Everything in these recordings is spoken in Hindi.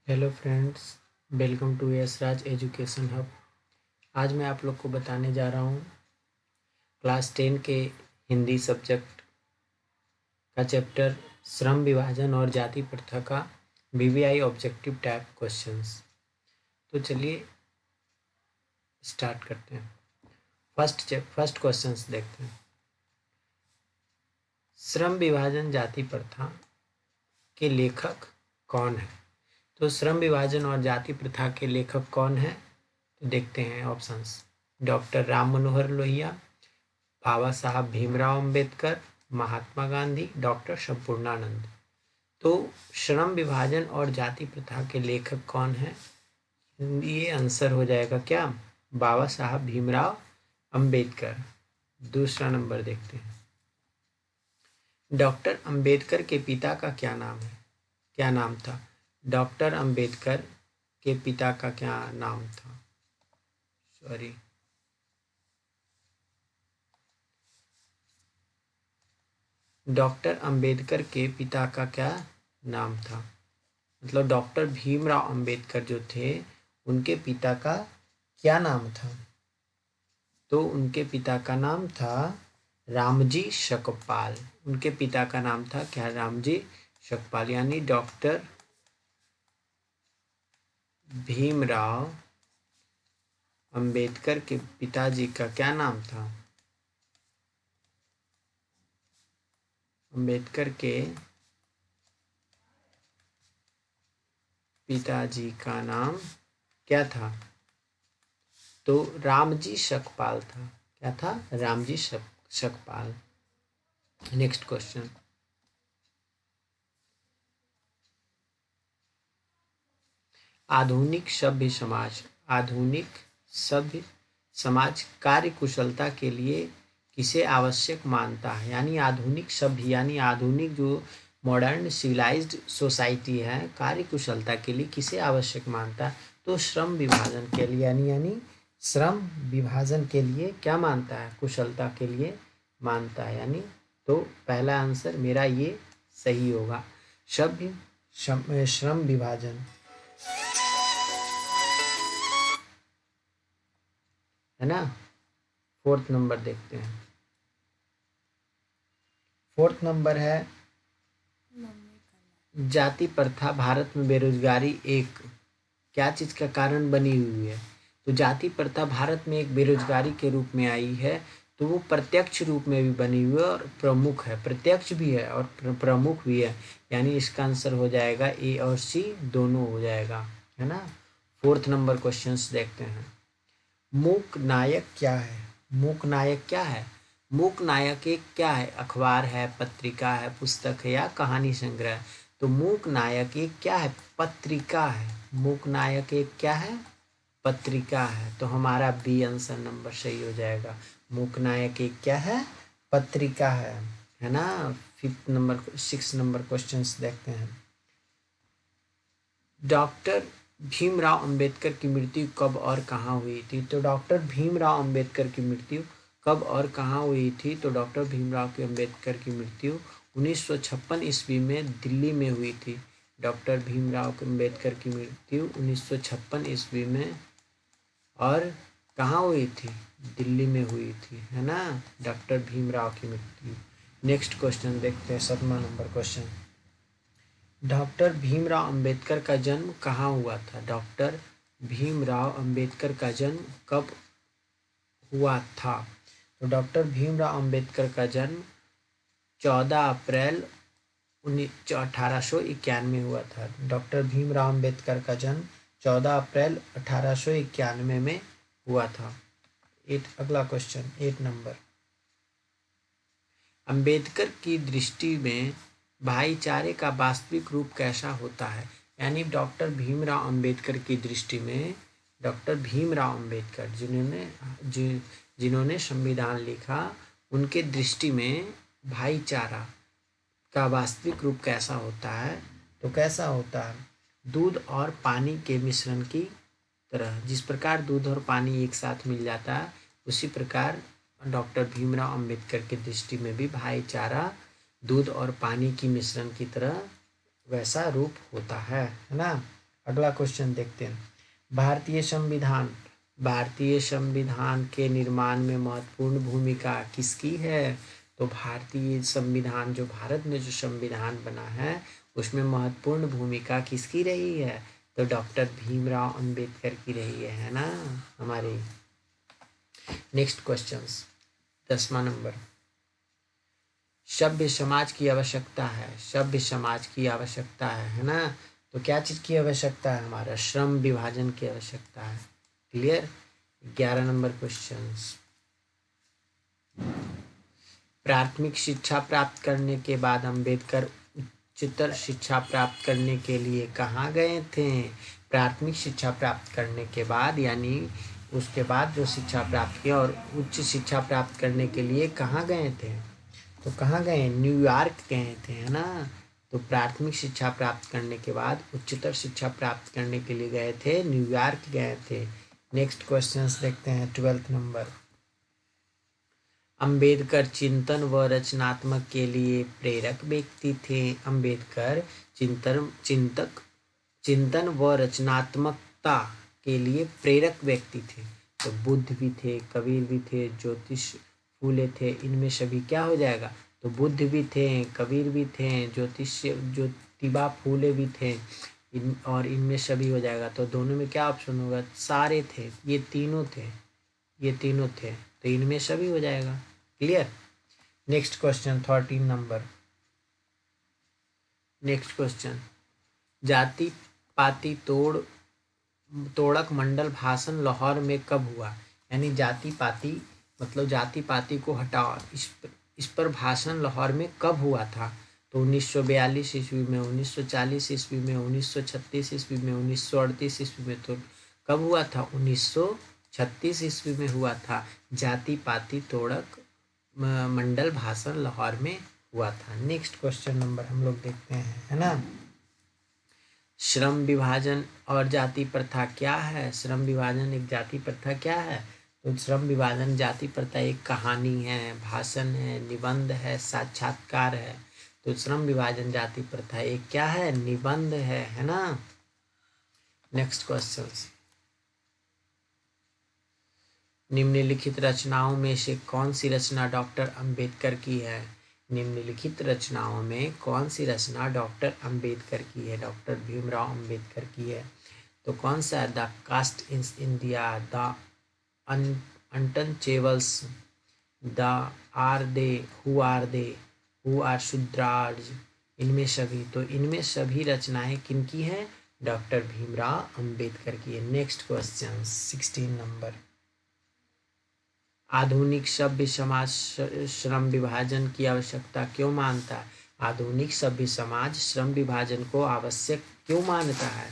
Hello friends, welcome to yes Raj education hub. आज मैं आप लोग को बताने जा रहा हूँ क्लास 10 के हिंदी सब्जेक्ट का चैप्टर श्रम विभाजन और जाति प्रथा का वीवीआई ऑब्जेक्टिव टाइप क्वेश्चंस। तो चलिए स्टार्ट करते हैं। फर्स्ट क्वेश्चंस देखते हैं। श्रम विभाजन जाति प्रथा के लेखक कौन है? तो श्रम विभाजन और जाति प्रथा के लेखक कौन है? तो देखते हैं ऑप्शंस। डॉक्टर राम मनोहर लोहिया, बाबा साहब भीमराव अंबेडकर, महात्मा गांधी, डॉक्टर संपूर्णानंद। तो श्रम विभाजन और जाति प्रथा के लेखक कौन है? ये आंसर हो जाएगा क्या? बाबा साहब भीमराव अंबेडकर। दूसरा नंबर देखते हैं। डॉक्टर अंबेडकर के पिता का क्या नाम है? क्या नाम था? डॉक्टर अंबेडकर के पिता का क्या नाम था? डॉक्टर अंबेडकर के पिता का क्या नाम था? मतलब डॉक्टर भीमराव अंबेडकर जो थे उनके पिता का क्या नाम था? तो उनके पिता का नाम था रामजी शकपाल। उनके पिता का नाम था क्या? रामजी शकपाल। यानी डॉक्टर भीमराव अंबेडकर के पिताजी का क्या नाम था? अंबेडकर के पिताजी का नाम क्या था? तो रामजी शकपाल था। क्या था? रामजी शकपाल। Next question. आधुनिक सभ्य समाज। आधुनिक सभ्य समाज कार्य कुशलता के लिए किसे आवश्यक मानता है? यानी आधुनिक सभ्य यानी आधुनिक जो मॉडर्न सिविलाइज्ड सोसाइटी है कार्य कुशलता के लिए किसे आवश्यक मानता है? तो श्रम विभाजन के लिए। यानी श्रम विभाजन के लिए क्या मानता है? कुशलता के लिए मानता है। यानी तो पहला आंसर मेरा ये सही होगा। सभ्य श्रम विभाजन है ना। फोर्थ नंबर देखते हैं। फोर्थ नंबर है जाति प्रथा भारत में बेरोजगारी एक क्या चीज का कारण बनी हुई है? तो जाति प्रथा भारत में एक बेरोजगारी के रूप में आई है। तो वो प्रत्यक्ष रूप में भी बनी हुई है और प्रमुख है। प्रत्यक्ष भी है और प्रमुख भी है। यानी इसका आंसर हो जाएगा ए और सी दोनों हो जाएगा, है ना। फोर्थ नंबर क्वेश्चंस देखते हैं। मूक नायक क्या है? मूक नायक क्या है? मूक नायक एक क्या है? अखबार है, पत्रिका है, पुस्तक है या कहानी संग्रह? तो मूक नायक एक क्या है? पत्रिका है। मूक नायक एक क्या है? पत्रिका है। तो हमारा बी आंसर नंबर सही हो जाएगा। मूक नायक एक क्या है? पत्रिका है ना। सिक्स नंबर क्वेश्चंस देखते हैं। डॉक्टर भीमराव अंबेडकर की मृत्यु कब और कहाँ हुई थी? तो डॉक्टर भीमराव अंबेडकर की मृत्यु कब और कहाँ हुई थी? तो डॉक्टर भीमराव के अंबेडकर की मृत्यु 1956 ईस्वी में दिल्ली में हुई थी। डॉक्टर भीमराव अंबेडकर की मृत्यु 1956 ईस्वी में और कहाँ हुई थी? दिल्ली में हुई थी, है ना। डॉक्टर भीमराव की मृत्यु। नेक्स्ट क्वेश्चन देखते हैं। 7वां number question. Doctor Bhimrao Ambedkar का जन्म कहाँ हुआ था? डॉक्टर भीमराव अंबेडकर का जन्म कब हुआ था? तो डॉक्टर भीमराव अंबेडकर का जन्म 14 अप्रैल 1891 हुआ था। डॉक्टर भीमराव अंबेडकर का जन्म 14 अप्रैल 1891 में हुआ था। अगला क्वेश्चन 8 नंबर। अंबेडकर की दृष्टि में भाईचारे का वास्तविक रूप कैसा होता है? यानी डॉक्टर भीमराव अंबेडकर की दृष्टि में डॉक्टर भीमराव अंबेडकर जिन्होंने संविधान लिखा उनके दृष्टि में भाईचारा का वास्तविक रूप कैसा होता है? तो कैसा होता है? दूध और पानी के मिश्रण की तरह। जिस प्रकार दूध और पानी एक साथ मिल जाता है उसी प्रकार डॉक्टर भीमराव अंबेडकर की दृष्टि में भी भाईचारा दूध और पानी की मिश्रण की तरह वैसा रूप होता है ना। अगला क्वेश्चन देखते हैं। भारतीय संविधान के निर्माण में महत्वपूर्ण भूमिका किसकी है? तो भारतीय संविधान, जो भारत में जो संविधान बना है उसमें महत्वपूर्ण भूमिका किसकी रही है? तो डॉक्टर भीमराव अंबेडकर की रही है ना हमारे। नेक्स्ट क्वेश्चन 10वां नंबर। सभ्य समाज की आवश्यकता है, सभ्य समाज की आवश्यकता है ना। तो क्या चीज की आवश्यकता है? हमारा श्रम विभाजन की आवश्यकता है। क्लियर। 11 number question. प्राथमिक शिक्षा प्राप्त करने के बाद अंबेडकर उच्चतर शिक्षा प्राप्त करने के लिए कहाँ गए थे? प्राथमिक शिक्षा प्राप्त करने के बाद, यानी उसके बाद जो शिक्षा प्राप्त किया और उच्च शिक्षा प्राप्त करने के लिए कहाँ गए थे? तो कहाँ गए? न्यूयॉर्क गए थे, है ना। तो प्राथमिक शिक्षा प्राप्त करने के बाद उच्चतर शिक्षा प्राप्त करने के लिए गए थे, न्यूयॉर्क गए थे। नेक्स्ट क्वेश्चंस देखते हैं 12th नंबर। अंबेडकर चिंतन व रचनात्मक के लिए प्रेरक व्यक्ति थे। अंबेडकर चिंतन व रचनात्मकता के लिए प्रेरक व्यक्ति थे। तो बुद्ध भी थे, कबीर भी थे, ज्योतिष फूले थे, इनमें सभी क्या हो जाएगा? तो बुद्ध भी थे, कबीर भी थे, ज्योतिबा फूले भी थे, और इनमें सभी हो जाएगा। तो दोनों में क्या ऑप्शन होगा? सारे थे, ये तीनों थे, तो इनमें सभी हो जाएगा। Clear. Next question 13 number. Next question. जाति पाति तोड़क मंडल भाषण लाहौर में कब हुआ? यानी जाति पाति मतलब जाति पाति को हटाओ, इस पर भाषण लाहौर में कब हुआ था? तो 1942 ईस्वी में, 1940 ईस्वी में, 1936 ईस्वी में, 1938 ईस्वी में। तो कब हुआ था? 1936 ईस्वी में हुआ था। जाति पाति तोड़क मंडल भाषण लाहौर में हुआ था। नेक्स्ट क्वेश्चन नंबर हम लोग देखते हैं, है ना। श्रम विभाजन और जाति प्रथा क्या है? श्रम विभाजन एक जाति प्रथा क्या है? तो श्रम विभाजन जाति प्रथा एक कहानी है, भाषण है, निबंध है, साक्षात्कार है। तो श्रम विभाजन जाति प्रथा एक क्या है? निबंध है ना। Next question. निम्नलिखित रचनाओं में से कौन सी रचना डॉक्टर अंबेडकर की है? निम्नलिखित रचनाओं में कौन सी रचना डॉक्टर अंबेडकर की है? डॉक्टर भीमराव अंबेडकर की है। तो कौन सा है? The caste in India, the untouchables, the are they, who are Shudras, इनमें सभी। तो इनमें सभी रचनाएं किनकी हैं? डॉक्टर भीमराव अंबेडकर की है। Next question 16 number. आधुनिक सभ्य समाज श्रम विभाजन की आवश्यकता क्यों मानता है? आधुनिक सभ्य समाज श्रम विभाजन को आवश्यक क्यों मानता है?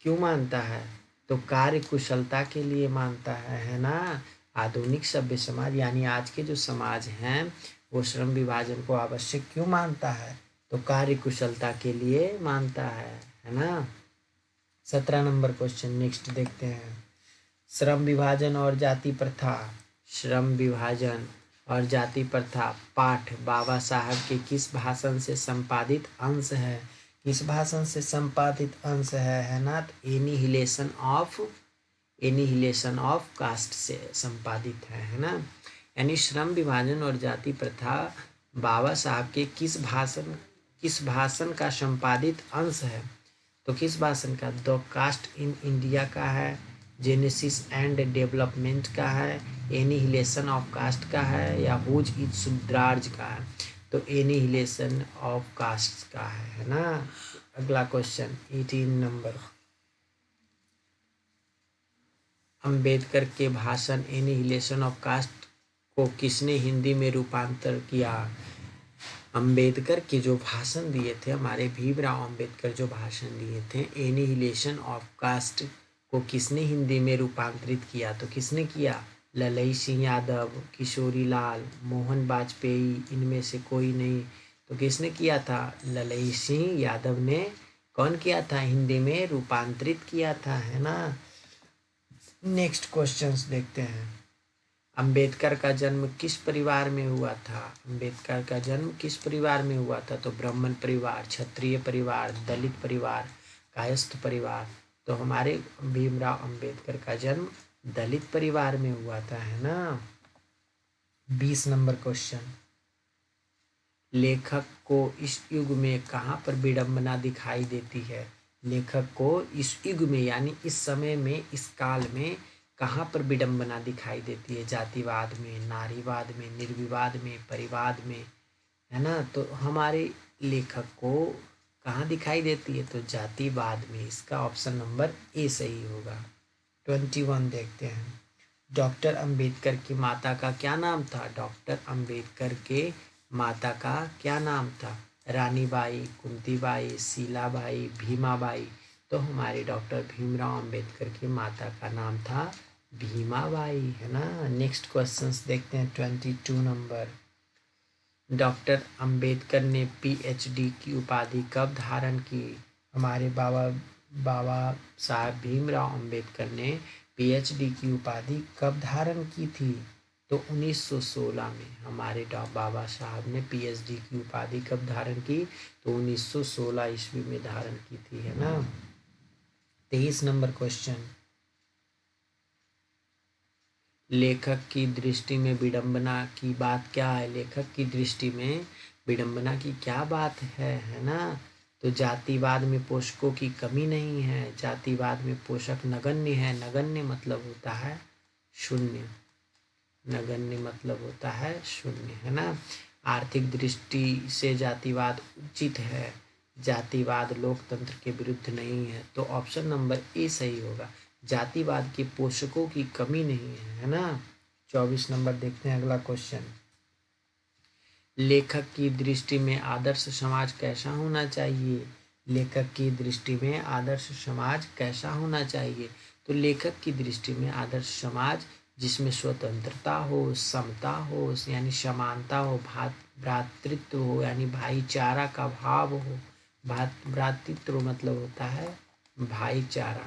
क्यों मानता है? तो कार्य कुशलता के लिए मानता है ना। आधुनिक सभ्य समाज यानी आज के जो समाज हैं वो श्रम विभाजन को आवश्यक क्यों मानता है? तो कार्य कुशलता के लिए मानता है ना। 17 नंबर क्वेश्चन नेक्स्ट देखते हैं। श्रम विभाजन और जाति प्रथा, श्रम विभाजन और जाति प्रथा पाठ बाबा साहब के किस भाषण से संपादित अंश है? किस भाषण से संपादित अंश है ना। तो एनिहिलेशन ऑफ कास्ट से संपादित है ना। यानी श्रम विभाजन और जाति प्रथा बाबा साहब के किस भाषण का संपादित अंश है? तो किस भाषण का? द कास्ट इन इंडिया का है, जेनेसिस एंड डेवलपमेंट का है, एनिहिलेशन ऑफ कास्ट का है, या हुज इज शूद्राज का है? तो एनिहिलेशन ऑफ कास्ट का है ना। अगला क्वेश्चन 18 नंबर। अंबेडकर के भाषण एनिहिलेशन ऑफ कास्ट को किसने हिंदी में रूपांतर किया? अंबेडकर के जो भाषण दिए थे, हमारे भीमराव अंबेडकर जो भाषण दिए थे एनिहिलेशन ऑफ कास्ट को किसने हिंदी में रूपांतरित किया? तो किसने किया? ललई सिंह यादव, किशोरी लाल, मोहन वाजपेयी, इनमें से कोई नहीं। तो किसने किया था? ललई सिंह यादव ने कौन किया था? हिंदी में रूपांतरित किया था, है ना। नेक्स्ट क्वेश्चंस देखते हैं। अंबेडकर का जन्म किस परिवार में हुआ था? अंबेडकर का जन्म किस परिवार में हुआ था? तो ब्राह्मण परिवार, क्षत्रिय परिवार, दलित परिवार, कायस्थ परिवार। तो हमारे भीमराव अंबेडकर का जन्म दलित परिवार में हुआ था, है ना। 20 नंबर क्वेश्चन, लेखक को इस युग में कहाँ पर विडंबना दिखाई देती है? लेखक को इस युग में यानी इस समय में, इस काल में कहाँ पर विडंबना दिखाई देती है? जातिवाद में, नारीवाद में, निर्विवाद में, परिवाद में, है ना। तो हमारे लेखक को कहाँ दिखाई देती है? तो जातिवाद में। इसका ऑप्शन नंबर ए सही होगा। 21 देखते हैं, डॉक्टर अंबेडकर की माता का क्या नाम था? डॉक्टर अंबेडकर के माता का क्या नाम था? रानीबाई, कुंतीबाई, शीलाबाई, भीमाबाई। तो हमारे डॉक्टर भीमराव अंबेडकर की माता का नाम था भीमाबाई, है ना। नेक्स्ट क्वेश्चंस देखते हैं। 22 नंबर, डॉक्टर अंबेडकर ने पीएचडी की उपाधि कब धारण की? हमारे बाबा साहब भीमराव अंबेडकर ने पीएचडी की उपाधि कब धारण की थी? तो 1916 में हमारे बाबा साहब ने पीएचडी की उपाधि कब धारण की? तो 1916 ईस्वी में धारण की थी, है ना। 23 नंबर क्वेश्चन, लेखक की दृष्टि में विडंबना की बात क्या है? लेखक की दृष्टि में विडंबना की क्या बात है ना। तो जातिवाद में पोषकों की कमी नहीं है, जातिवाद में पोषक नगण्य है। नगण्य मतलब होता है शून्य, नगण्य मतलब होता है शून्य, है ना। आर्थिक दृष्टि से जातिवाद उचित है, जातिवाद लोकतंत्र के विरुद्ध नहीं है। तो ऑप्शन नंबर ए सही होगा, जातिवाद के पोषकों की कमी नहीं है ना। 24 नंबर देखते हैं अगला क्वेश्चन, लेखक की दृष्टि में आदर्श समाज कैसा होना चाहिए? लेखक की दृष्टि में आदर्श समाज कैसा होना चाहिए? तो लेखक की दृष्टि में आदर्श समाज जिसमें स्वतंत्रता हो, समता हो यानी समानता हो, भ्रातृत्व हो यानी भाईचारा का भाव हो। भ्रातृत्व मतलब होता है भाईचारा,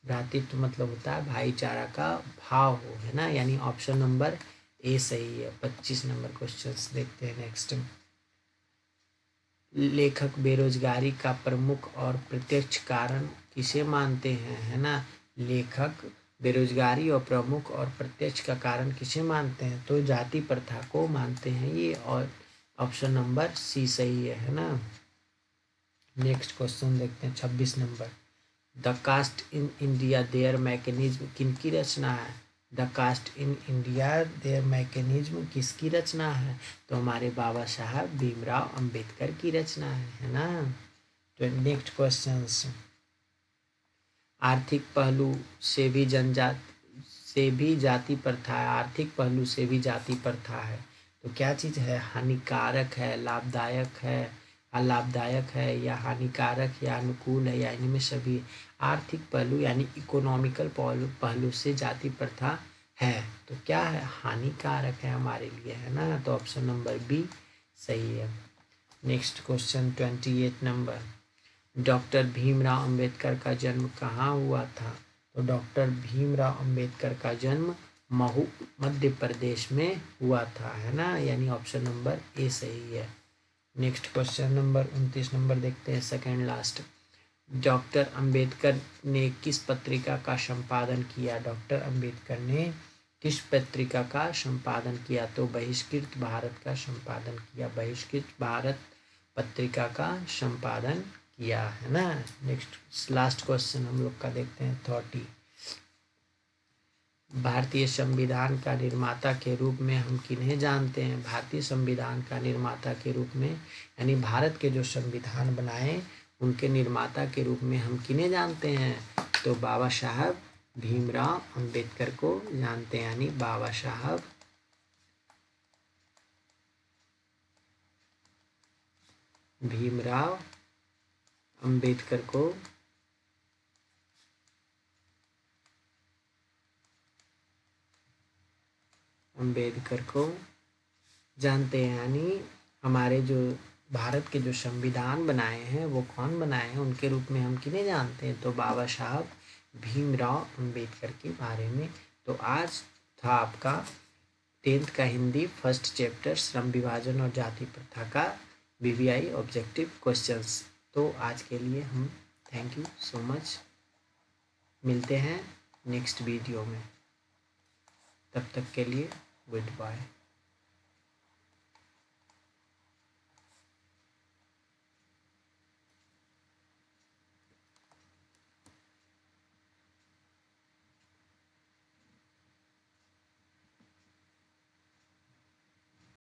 भ्रातृत्व मतलब होता है भाईचारा का भाव हो, है ना। यानी ऑप्शन नंबर ए सही है। 25 नंबर क्वेश्चन देखते हैं नेक्स्ट, लेखक बेरोजगारी का प्रमुख और प्रत्यक्ष कारण किसे मानते हैं, है ना। लेखक बेरोजगारी और प्रमुख और प्रत्यक्ष का कारण किसे मानते हैं? तो जाति प्रथा को मानते हैं ये, और ऑप्शन नंबर सी सही है ना। नेक्स्ट क्वेश्चन देखते हैं 26 number, the caste in India their mechanism किनकी रचना है? The caste in India their mechanism किसकी रचना है? तो हमारे बाबा साहब भीमराव अंबेडकर की रचना है ना। तो नेक्स्ट क्वेश्चन, आर्थिक पहलू से भी जाति प्रथा है, आर्थिक पहलू से भी जाति प्रथा है। तो क्या चीज़ है? हानिकारक है, लाभदायक है, अलाभदायक है, या हानिकारक या अनुकूल है, या इनमें सभी। आर्थिक पहलू यानी इकोनॉमिकल पहलू से जाति प्रथा है, तो क्या है? हानिकारक है हमारे लिए, है ना। तो ऑप्शन नंबर बी सही है। Next question 28 number, doctor Bhimrao Ambedkar का जन्म कहाँ हुआ था? तो डॉक्टर भीमराव अंबेडकर का जन्म महू मध्य प्रदेश में हुआ था, है ना। यानी ऑप्शन नंबर ए सही है। नेक्स्ट क्वेश्चन नंबर 29 नंबर देखते हैं, सेकेंड लास्ट, डॉक्टर अंबेडकर ने किस पत्रिका का संपादन किया? डॉक्टर अंबेडकर ने किस पत्रिका का संपादन किया? तो बहिष्कृत भारत का संपादन किया, बहिष्कृत भारत पत्रिका का संपादन किया, है ना। नेक्स्ट लास्ट क्वेश्चन हम लोग का देखते हैं 30, भारतीय संविधान का निर्माता के रूप में हम किन्हें जानते हैं? भारतीय संविधान का निर्माता के रूप में यानी भारत के जो संविधान बनाए उनके निर्माता के रूप में हम किन्हें जानते हैं? तो बाबा साहब भीमराव अंबेडकर को जानते हैं, यानी बाबा साहब भीमराव अंबेडकर को जानते हैं। यानी हमारे जो भारत के जो संविधान बनाए हैं वो कौन बनाए हैं, उनके रूप में हम किन्हें जानते हैं? तो बाबा साहब भीमराव अंबेडकर के बारे में। तो आज था आपका 10th का हिंदी फर्स्ट चैप्टर श्रम विभाजन और जाति प्रथा का BVI ऑब्जेक्टिव क्वेश्चंस। तो आज के लिए हम थैंक यू सो मच, मिलते हैं नेक्स्ट वीडियो में, तब तक के लिए गुड बाय।